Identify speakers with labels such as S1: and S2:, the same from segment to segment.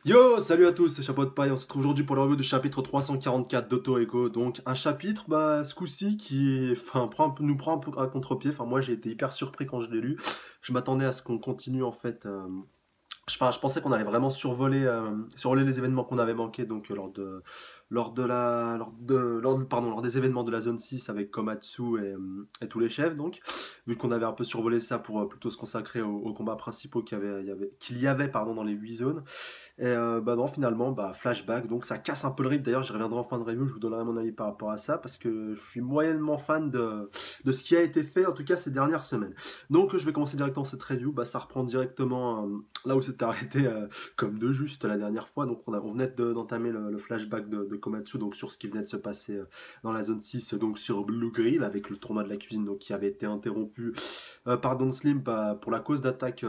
S1: Yo, salut à tous, c'est Chapeau de Paille. On se trouve aujourd'hui pour la review du chapitre 344 d'Auto Ego. Donc, un chapitre, ce coup-ci, nous prend un peu à contre-pied. Enfin, moi, j'ai été hyper surpris quand je l'ai lu. Je m'attendais à ce qu'on continue, en fait. Je pensais qu'on allait vraiment survoler les événements qu'on avait manqués, donc lors des événements de la zone 6 avec Komatsu et tous les chefs, donc, vu qu'on avait un peu survolé ça pour plutôt se consacrer aux combats principaux qu'il y avait pardon, dans les 8 zones. Et non, finalement, flashback, donc ça casse un peu le rythme. D'ailleurs, j'y reviendrai en fin de review, je vous donnerai mon avis par rapport à ça, parce que je suis moyennement fan de ce qui a été fait, en tout cas ces dernières semaines. Donc, je vais commencer directement cette review. Ça reprend directement là où c'était arrêté, comme de juste la dernière fois. Donc, on venait d'entamer le flashback de Komatsu, donc sur ce qui venait de se passer dans la zone 6, donc sur Blue Grill, avec le tournoi de la cuisine donc, qui avait été interrompu par Don Slim pour la cause d'attaque.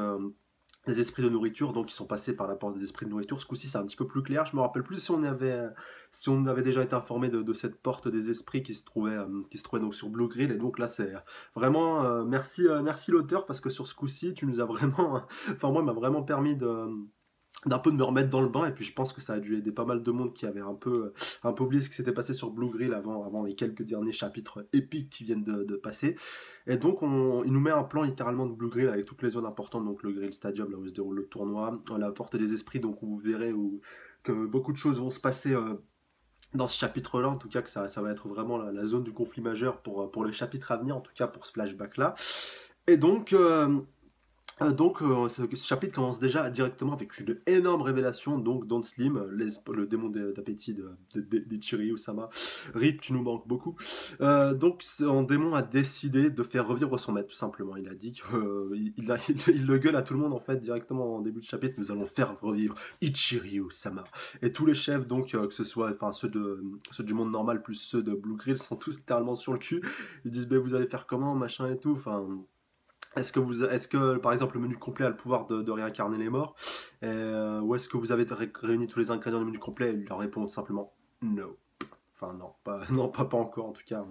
S1: Des esprits de nourriture, donc ils sont passés par la porte des esprits de nourriture. Ce coup-ci, c'est un petit peu plus clair. Je me rappelle plus si on avait déjà été informé de cette porte des esprits qui se trouvait donc sur Blue Grill. Et donc là, c'est vraiment merci l'auteur, parce que sur ce coup-ci, tu nous as vraiment, enfin moi, il m'a vraiment permis d'un peu de me remettre dans le bain. Et puis je pense que ça a dû aider pas mal de monde qui avait un peu oublié ce qui s'était passé sur Blue Grill avant les quelques derniers chapitres épiques qui viennent de passer. Et donc il nous met un plan littéralement de Blue Grill avec toutes les zones importantes, donc le Grill Stadium là où se déroule le tournoi, la porte des esprits, donc où vous verrez que beaucoup de choses vont se passer dans ce chapitre-là, en tout cas que ça va être vraiment la zone du conflit majeur pour les chapitres à venir, en tout cas pour ce flashback-là. Et donc, ce chapitre commence déjà directement avec une énorme révélation. Donc, Don Slim, le démon d'appétit d'Ichiryu-sama, Rip, tu nous manques beaucoup. Donc, un démon a décidé de faire revivre son maître, tout simplement. Il a dit il le gueule à tout le monde, en fait, directement en début de chapitre. Nous allons faire revivre Ichiryu-sama. Et tous les chefs, donc, que ce soit enfin, ceux du monde normal plus ceux de Blue Grill, sont tous littéralement sur le cul. Ils disent, vous allez faire comment, machin et tout. Enfin. Est-ce que, par exemple, le menu complet a le pouvoir de réincarner les morts? Ou est-ce que vous avez réuni tous les ingrédients du menu complet? Il leur répond simplement no. Enfin, non, pas, non, pas encore en tout cas.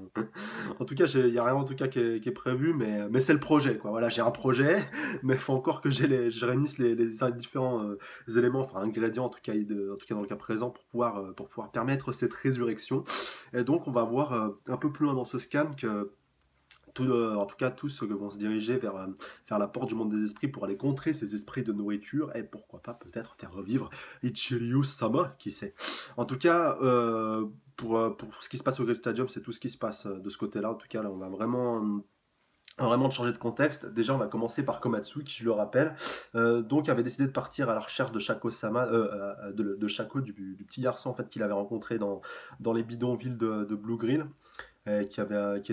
S1: En tout cas, il n'y a rien en tout cas qui est prévu, mais c'est le projet, quoi. Voilà, j'ai un projet, mais il faut encore que je réunisse les différents éléments, enfin ingrédients en tout cas, en tout cas dans le cas présent, pour pouvoir permettre cette résurrection. Et donc, on va voir un peu plus loin dans ce scan que en tout cas, tous vont se diriger vers la porte du monde des esprits pour aller contrer ces esprits de nourriture et pourquoi pas peut-être faire revivre Ichiryu-sama, qui sait. En tout cas, pour ce qui se passe au Great Stadium, c'est tout ce qui se passe de ce côté-là. En tout cas, là, on va vraiment changer de contexte. Déjà, on va commencer par Komatsu, qui, je le rappelle, donc avait décidé de partir à la recherche de Shako-sama, de Shako, du petit garçon en fait qu'il avait rencontré dans les bidonvilles de Blue Grill, qui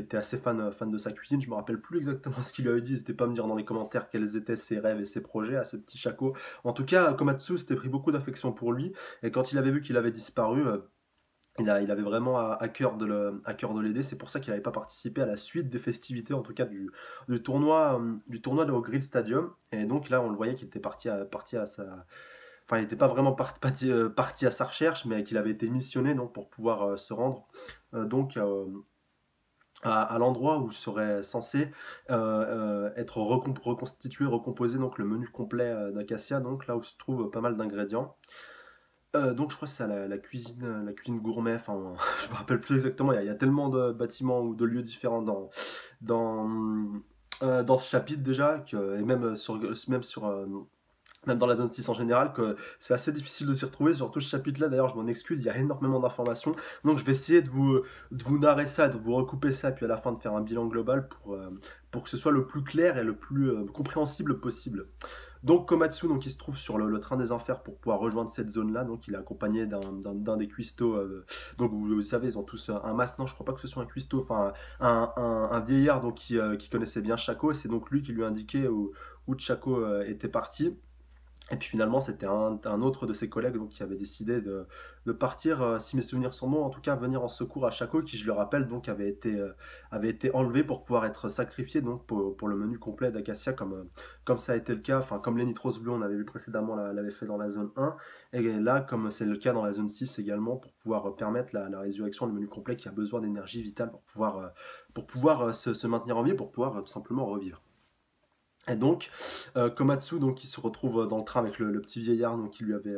S1: était assez fan de sa cuisine. Je me rappelle plus exactement ce qu'il lui avait dit. N'hésitez pas à me dire dans les commentaires quels étaient ses rêves et ses projets à ce petit Shako. En tout cas, Komatsu s'était pris beaucoup d'affection pour lui. Et quand il avait vu qu'il avait disparu, il avait vraiment à cœur de l'aider. C'est pour ça qu'il n'avait pas participé à la suite des festivités, en tout cas du tournoi de Grill Stadium. Et donc là, on le voyait qu'il était parti à sa. Enfin, il n'était pas vraiment parti à sa recherche, mais qu'il avait été missionné donc, pour pouvoir se rendre donc à l'endroit où serait censé être reconstitué, recomposé donc le menu complet d'Acacia, donc là où se trouvent pas mal d'ingrédients. Donc je crois que c'est la cuisine gourmet, enfin je me rappelle plus exactement, il y a tellement de bâtiments ou de lieux différents dans ce chapitre déjà, et même dans la zone 6 en général, que c'est assez difficile de s'y retrouver. Sur tout ce chapitre-là, d'ailleurs, je m'en excuse, il y a énormément d'informations. Donc, je vais essayer de vous narrer ça, de vous recouper ça, puis à la fin de faire un bilan global pour que ce soit le plus clair et le plus compréhensible possible. Donc, Komatsu, donc, il se trouve sur le train des enfers pour pouvoir rejoindre cette zone-là. Donc, il est accompagné d'un des cuistots. Donc, vous savez, ils ont tous un masque. Non, je crois pas que ce soit un cuistot, enfin, un vieillard donc, qui connaissait bien Chaco. Et c'est donc lui qui lui indiquait où Chaco était parti. Et puis finalement, c'était un autre de ses collègues donc, qui avait décidé de partir, si mes souvenirs sont bons, en tout cas venir en secours à Chaco, qui, je le rappelle, donc avait été enlevé pour pouvoir être sacrifié donc, pour le menu complet d'Acacia, comme ça a été le cas, enfin comme les Nitros Bleus, on avait vu précédemment, l'avait fait dans la zone 1, et là, comme c'est le cas dans la zone 6 également, pour pouvoir permettre la résurrection du menu complet qui a besoin d'énergie vitale pour pouvoir se maintenir en vie, pour pouvoir tout simplement revivre. Et donc, Komatsu, donc, il se retrouve dans le train avec le petit vieillard donc, qui lui avait,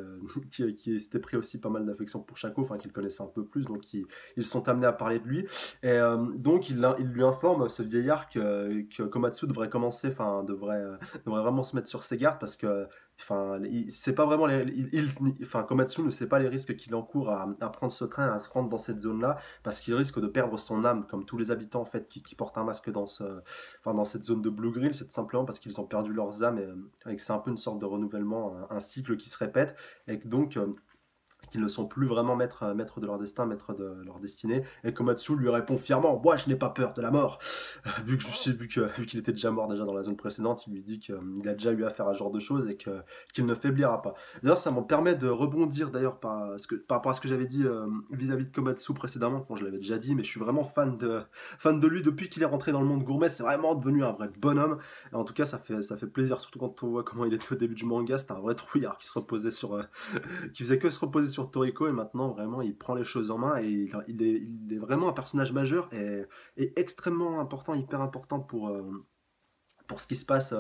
S1: qui s'était pris aussi pas mal d'affection pour Shako, enfin qu'il connaissait un peu plus, donc ils sont amenés à parler de lui. Et donc il lui informe, ce vieillard, que Komatsu devrait commencer, enfin devrait vraiment se mettre sur ses gardes parce que enfin, c'est pas vraiment enfin, Komatsu ne sait pas les risques qu'il encourt à prendre ce train, à se rendre dans cette zone-là, parce qu'il risque de perdre son âme, comme tous les habitants en fait qui portent un masque enfin, dans cette zone de Blue Grill, c'est tout simplement parce qu'ils ont perdu leurs âmes et que c'est un peu une sorte de renouvellement, un cycle qui se répète, et que donc qu'ils ne sont plus vraiment maîtres de leur destin, maîtres de leur destinée. Et Komatsu lui répond fièrement: moi je n'ai pas peur de la mort. Vu qu'il était déjà mort déjà dans la zone précédente, il lui dit qu'il a déjà eu affaire à ce genre de choses et qu'il ne faiblira pas. D'ailleurs, ça me permet de rebondir d'ailleurs par rapport à ce que j'avais dit vis-à-vis de Komatsu précédemment. Bon, je l'avais déjà dit, mais je suis vraiment fan de lui depuis qu'il est rentré dans le monde gourmet. C'est vraiment devenu un vrai bonhomme. Et en tout cas, ça fait plaisir, surtout quand on voit comment il était au début du manga. C'était un vrai trouillard qui se reposait qui faisait que se reposer sur Toriko, et maintenant vraiment il prend les choses en main et il est vraiment un personnage majeur et extrêmement important, hyper important pour ce qui se passe.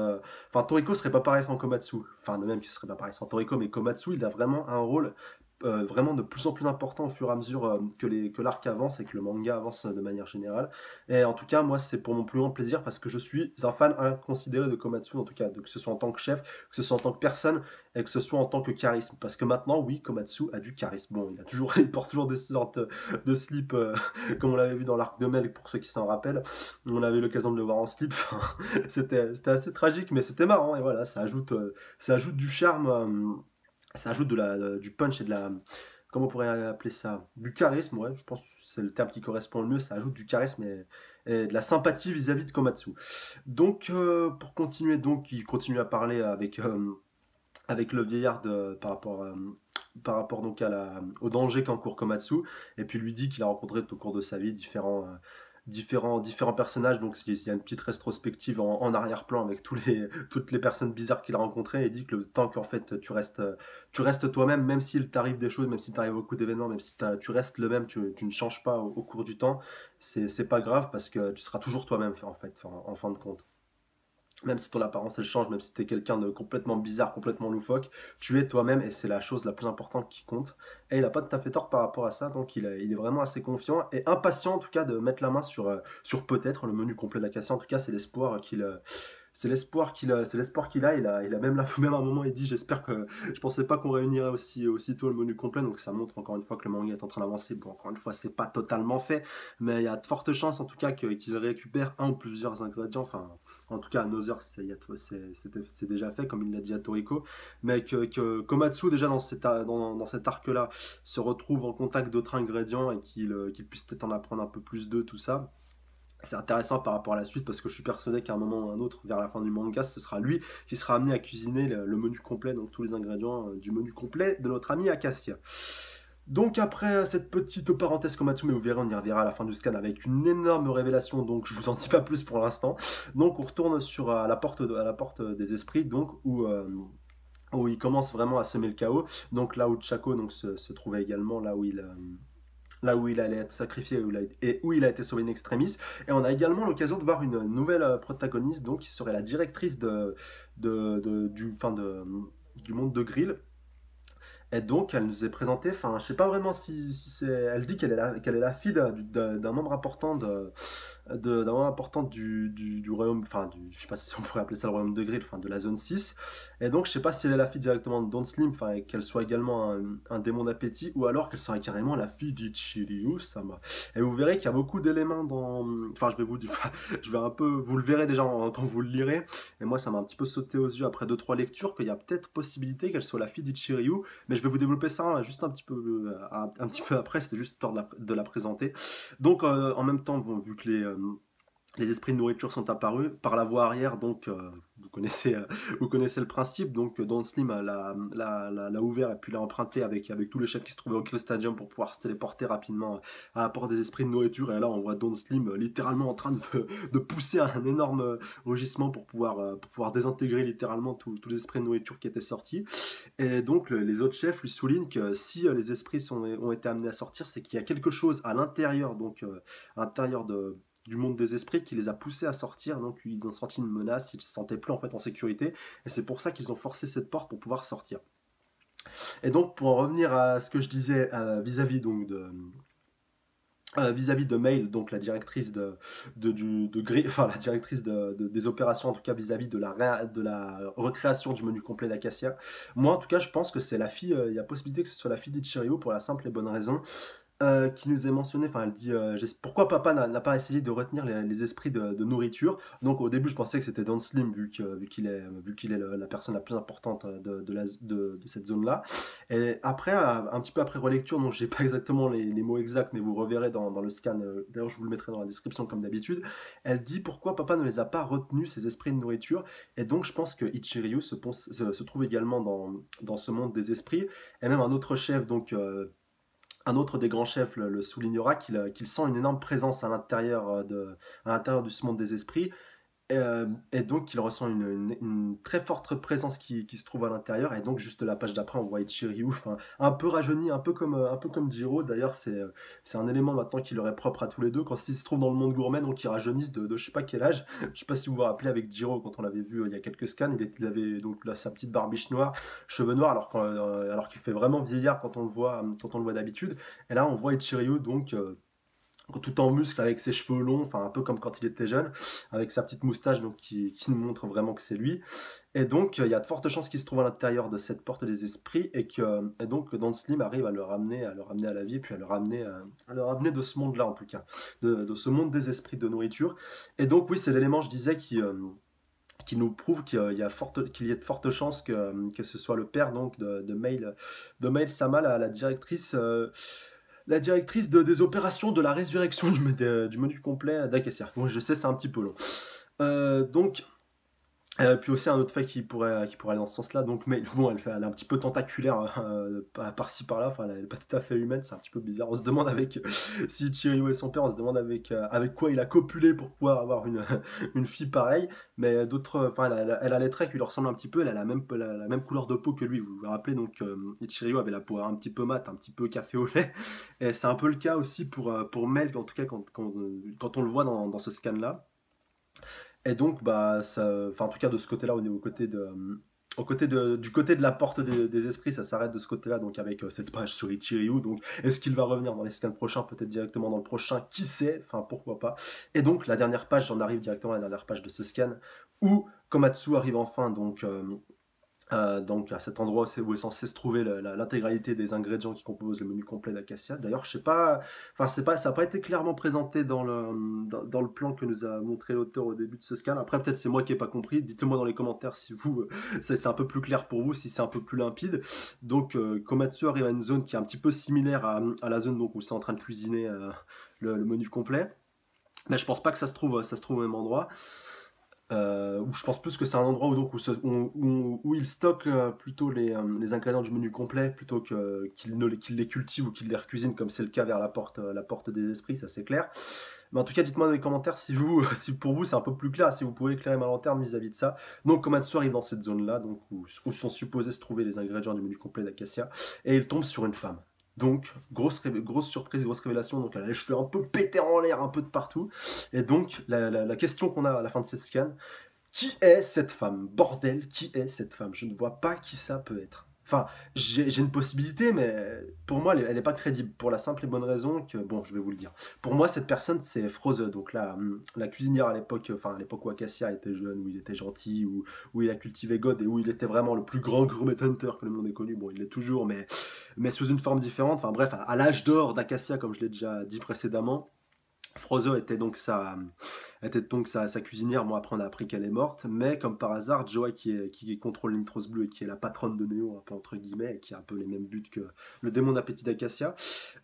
S1: Enfin, Toriko serait pas pareil sans Komatsu. Enfin, de même qu'il serait pas pareil sans Toriko, mais Komatsu, il a vraiment un rôle vraiment de plus en plus important au fur et à mesure que l'arc avance et que le manga avance de manière générale. Et en tout cas, moi, c'est pour mon plus grand plaisir parce que je suis un fan inconsidéré de Komatsu, en tout cas, que ce soit en tant que chef, que ce soit en tant que personne et que ce soit en tant que charisme. Parce que maintenant, oui, Komatsu a du charisme. Bon, il porte toujours des sortes de slip, comme on l'avait vu dans l'arc de Mel, pour ceux qui s'en rappellent. On avait eu l'occasion de le voir en slip. C'était assez tragique, mais c'était marrant. Et voilà, ça ajoute du charme. Ça ajoute du punch et de la. Comment on pourrait appeler ça? Du charisme, ouais, je pense que c'est le terme qui correspond le mieux. Ça ajoute du charisme et de la sympathie vis-à-vis de Komatsu. Donc, pour continuer, donc, il continue à parler avec le vieillard par rapport donc au danger qu'encourt Komatsu, et puis lui dit qu'il a rencontré au cours de sa vie différents personnages. Donc il y a une petite rétrospective en arrière-plan avec toutes les personnes bizarres qu'il a rencontrées, et dit que le temps qu'en fait tu restes toi-même, même s'il t'arrive des choses, même s'il t'arrive beaucoup d'événements, même si tu restes le même, tu ne changes pas au cours du temps, c'est pas grave parce que tu seras toujours toi-même en fait, en fin de compte. Même si ton apparence elle change, même si tu es quelqu'un de complètement bizarre, complètement loufoque, tu es toi-même et c'est la chose la plus importante qui compte. Et il n'a pas tout à fait tort par rapport à ça, donc il est vraiment assez confiant et impatient en tout cas de mettre la main sur peut-être le menu complet d'Acacia. En tout cas, c'est l'espoir qu'il a. Il a même, même à un moment, il dit: j'espère que je pensais pas qu'on réunirait aussitôt le menu complet. Donc ça montre encore une fois que le manga est en train d'avancer. Bon, encore une fois, c'est pas totalement fait, mais il y a de fortes chances en tout cas qu'ils récupèrent un ou plusieurs ingrédients. Enfin, en tout cas, à Nother, c'est déjà fait, comme il l'a dit à Toriko. Mais que Komatsu, déjà dans cet arc-là, se retrouve en contact d'autres ingrédients et qu'il puisse peut-être en apprendre un peu plus d'eux, tout ça. C'est intéressant par rapport à la suite parce que je suis persuadé qu'à un moment ou un autre, vers la fin du manga, ce sera lui qui sera amené à cuisiner le menu complet, donc tous les ingrédients du menu complet de notre ami Acacia. Donc après cette petite parenthèse Komatsu, mais vous verrez, on y reviendra à la fin du scan avec une énorme révélation, donc je vous en dis pas plus pour l'instant. Donc on retourne à à la porte des esprits, donc où il commence vraiment à semer le chaos. Donc là où Chaco donc, se trouvait également, là où il allait être sacrifié et où il a été sauvé in extremis. Et on a également l'occasion de voir une nouvelle protagoniste, donc qui serait la directrice du monde de Grill. Et donc, elle nous est présentée, enfin, je sais pas vraiment si c'est. Elle dit qu'elle est la fille d'un membre important d'un moment important du royaume, enfin, je sais pas si on pourrait appeler ça le royaume de Grill, enfin, de la zone 6. Et donc, je sais pas si elle est la fille directement de Don Slim, enfin, et qu'elle soit également un démon d'appétit, ou alors qu'elle serait carrément la fille d'Ichiryu Sama. Et vous verrez qu'il y a beaucoup d'éléments dans. Enfin, je vais un peu. Vous le verrez déjà quand vous le lirez. Et moi, ça m'a un petit peu sauté aux yeux après deux trois lectures qu'il y a peut-être possibilité qu'elle soit la fille d'Ichiryu. Mais je vais vous développer ça juste un petit peu après, c'était juste histoire de la présenter. Donc, en même temps, bon, vu que les esprits de nourriture sont apparus par la voie arrière, donc vous connaissez le principe. Donc Don Slim l'a ouvert et puis l'a emprunté avec tous les chefs qui se trouvaient au Kill Stadium pour pouvoir se téléporter rapidement à la porte des esprits de nourriture. Et là, on voit Don Slim littéralement en train de pousser un énorme rugissement pour pouvoir désintégrer littéralement tous les esprits de nourriture qui étaient sortis. Et donc les autres chefs lui soulignent que si les esprits ont été amenés à sortir, c'est qu'il y a quelque chose à l'intérieur, donc à l'intérieur du monde des esprits qui les a poussés à sortir, donc ils ont senti une menace, ils se sentaient plus en fait en sécurité, et c'est pour ça qu'ils ont forcé cette porte pour pouvoir sortir. Et donc pour en revenir à ce que je disais vis-à-vis donc vis-à-vis de Mail, donc la directrice enfin la directrice des opérations, en tout cas vis-à-vis de la recréation du menu complet d'Acacia. Moi, en tout cas, je pense que c'est la fille. Il y a possibilité que ce soit la fille d'Ichiryu pour la simple et bonne raison qui nous est mentionné, enfin elle dit pourquoi papa n'a pas essayé de retenir les esprits de nourriture. Donc au début je pensais que c'était Don Slim vu qu'il est la personne la plus importante de cette zone là, et après un petit peu après relecture, donc j'ai pas exactement les mots exacts mais vous reverrez dans le scan, d'ailleurs je vous le mettrai dans la description comme d'habitude, elle dit pourquoi papa ne les a pas retenus ces esprits de nourriture. Et donc je pense que Ichiryu se trouve également dans ce monde des esprits, et même un autre chef, donc un autre des grands chefs le soulignera, qu'il sent une énorme présence à l'intérieur de ce monde des esprits, et donc il ressent une très forte présence qui se trouve à l'intérieur. Et donc juste la page d'après on voit Ichiryu, enfin, un peu rajeuni, un peu comme Jiro. D'ailleurs c'est un élément maintenant qui leur est propre à tous les deux quand ils se trouvent dans le monde gourmet, donc ils rajeunissent de je sais pas quel âge. Je sais pas si vous vous rappelez avec Jiro quand on l'avait vu il y a quelques scans, il avait donc là, sa petite barbiche noire, cheveux noirs, alors qu'il fait vraiment vieillard quand on le voit d'habitude. Et là on voit Ichiryu donc tout en muscle avec ses cheveux longs, enfin un peu comme quand il était jeune, avec sa petite moustache donc qui nous montre vraiment que c'est lui. Et donc il y a de fortes chances qu'il se trouve à l'intérieur de cette porte des esprits, et donc Don Slim arrive à le ramener à la vie, puis à le ramener de ce monde-là en tout cas, de ce monde des esprits de nourriture. Et donc oui, c'est l'élément je disais qui nous prouve qu'il y a de fortes chances que ce soit le père donc de Mail Sama, la directrice. La directrice des opérations de la résurrection du menu complet d'Acacia. Bon, je sais, c'est un petit peu long. Donc, puis aussi un autre fait qui pourrait aller dans ce sens-là. Donc, mais bon, elle est un petit peu tentaculaire par-ci par-là. Enfin, elle n'est pas tout à fait humaine. C'est un petit peu bizarre. On se demande si Chiryu est son père, on se demande avec quoi il a copulé pour pouvoir avoir une fille pareille. Mais d'autres, enfin, elle a les traits qui lui ressemblent un petit peu. Elle a la même couleur de peau que lui. Vous vous rappelez donc, Ichiryu avait la peau un petit peu mate, un petit peu café au lait. Et c'est un peu le cas aussi pour Mel, en tout cas quand on le voit dans ce scan-là. Et donc, bah, enfin, en tout cas, de ce côté-là, du côté de la porte des esprits, ça s'arrête de ce côté-là, donc avec cette page sur Ichiryu. Donc, est-ce qu'il va revenir dans les scans prochains, peut-être directement dans le prochain, qui sait, enfin, pourquoi pas. Et donc, la dernière page, j'en arrive directement à la dernière page de ce scan, où Komatsu arrive enfin, donc à cet endroit où est censé se trouver l'intégralité des ingrédients qui composent le menu complet d'Acacia. D'ailleurs, je sais pas, enfin ça n'a pas été clairement présenté dans le plan que nous a montré l'auteur au début de ce scan. Après, peut-être c'est moi qui n'ai pas compris. Dites-le moi dans les commentaires si c'est un peu plus clair pour vous, si c'est un peu plus limpide. Donc Komatsu arrive à une zone qui est un petit peu similaire à la zone donc, où c'est en train de cuisiner le menu complet. Mais je pense pas que ça se trouve au même endroit. Où je pense plus que c'est un endroit où il stocke plutôt les ingrédients du menu complet plutôt qu'il les cultive ou qu'il les recuisine comme c'est le cas vers la porte des esprits, ça c'est clair. Mais en tout cas, dites-moi dans les commentaires si pour vous c'est un peu plus clair, si vous pouvez éclairer ma lanterne vis-à-vis de ça. Donc Komatsu arrive dans cette zone-là, donc où sont supposés se trouver les ingrédients du menu complet d'Acacia, et il tombe sur une femme. Donc, grosse surprise, grosse révélation. Donc, elle a les cheveux un peu pétés en l'air, un peu de partout. Et donc, la question qu'on a à la fin de cette scan, qui est cette femme? Bordel, qui est cette femme? Je ne vois pas qui ça peut être. Enfin, j'ai une possibilité, mais pour moi, elle n'est pas crédible. Pour la simple et bonne raison que, bon, je vais vous le dire. Pour moi, cette personne, c'est Froze, donc la cuisinière à l'époque, enfin, à l'époque où Acacia était jeune, où il était gentil, où il a cultivé God et où il était vraiment le plus grand gourmet hunter que le monde ait connu. Bon, il l'est toujours, mais sous une forme différente. Enfin, bref, à l'âge d'or d'Acacia, comme je l'ai déjà dit précédemment. Frozo était donc sa cuisinière. Moi, après, on a appris qu'elle est morte. Mais comme par hasard, Joa, qui contrôle l'Intros Bleu et qui est la patronne de Néo, un peu entre guillemets, et qui a un peu les mêmes buts que le démon d'appétit d'Acacia.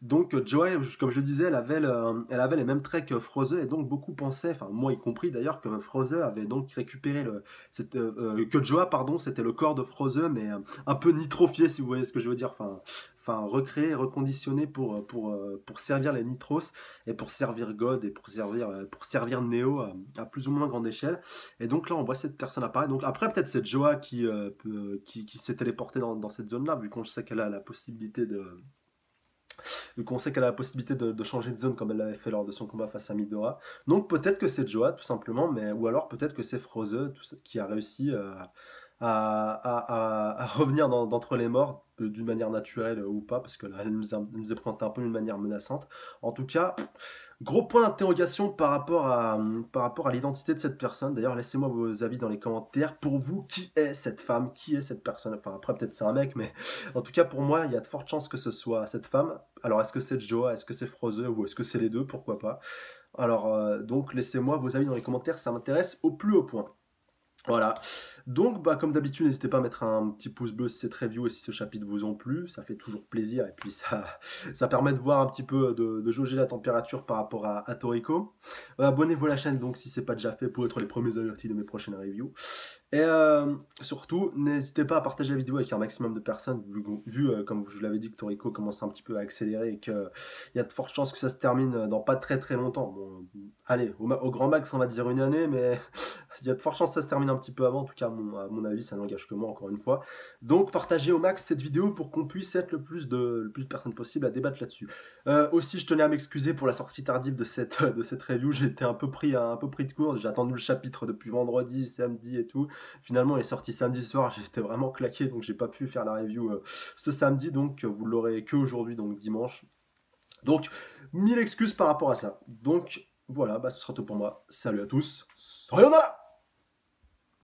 S1: Donc, Joa, comme je le disais, elle avait les mêmes traits que Frozo, et donc beaucoup pensaient, enfin, moi y compris d'ailleurs, que Frozo avait donc récupéré que Joa, pardon, c'était le corps de Frozo, mais un peu nitrofié, si vous voyez ce que je veux dire. Enfin recréé, reconditionné pour servir les Nitros et pour servir God et pour servir Neo à plus ou moins grande échelle. Et donc là, on voit cette personne apparaître. Donc après, peut-être c'est Joa qui s'est téléporté dans cette zone-là, vu qu'on sait qu'elle a la possibilité vu qu'on sait qu'elle a la possibilité de changer de zone comme elle l'avait fait lors de son combat face à Midora. Donc peut-être que c'est Joa tout simplement, mais ou alors peut-être que c'est Froze qui a réussi à revenir d'entre les morts d'une manière naturelle ou pas, parce que là elle nous est présentée un peu d'une manière menaçante. En tout cas, gros point d'interrogation par rapport à l'identité de cette personne. D'ailleurs, laissez-moi vos avis dans les commentaires. Pour vous, qui est cette femme? Qui est cette personne? Enfin, après, peut-être c'est un mec, mais en tout cas, pour moi, il y a de fortes chances que ce soit cette femme. Alors, est-ce que c'est Joa? Est-ce que c'est Froze? Ou est-ce que c'est les deux? Pourquoi pas? Alors, donc, laissez-moi vos avis dans les commentaires. Ça m'intéresse au plus haut point. Voilà. Donc, bah, comme d'habitude, n'hésitez pas à mettre un petit pouce bleu si cette review et si ce chapitre vous ont plu. Ça fait toujours plaisir et puis ça permet de voir un petit peu, de jauger la température par rapport à Toriko. Abonnez-vous à la chaîne donc si ce n'est pas déjà fait pour être les premiers avertis de mes prochaines reviews. Et surtout, n'hésitez pas à partager la vidéo avec un maximum de personnes, vu comme je vous l'avais dit, que Toriko commence un petit peu à accélérer et qu'il y a de fortes chances que ça se termine dans pas très très longtemps. Bon, allez, au grand max, on va dire une année, mais il y a de fortes chances que ça se termine un petit peu avant. En tout cas, à mon avis, ça n'engage que moi, encore une fois. Donc, partagez au max cette vidéo pour qu'on puisse être le plus de personnes possible à débattre là-dessus. Aussi, je tenais à m'excuser pour la sortie tardive de cette review. J'étais un peu pris de court. J'ai attendu le chapitre depuis vendredi, samedi et tout. Finalement, il est sorti samedi soir. J'étais vraiment claqué, donc j'ai pas pu faire la review ce samedi. Donc, vous l'aurez que aujourd'hui, donc dimanche. Donc, 1000 excuses par rapport à ça. Donc, voilà, bah, ce sera tout pour moi. Salut à tous. Sayonara!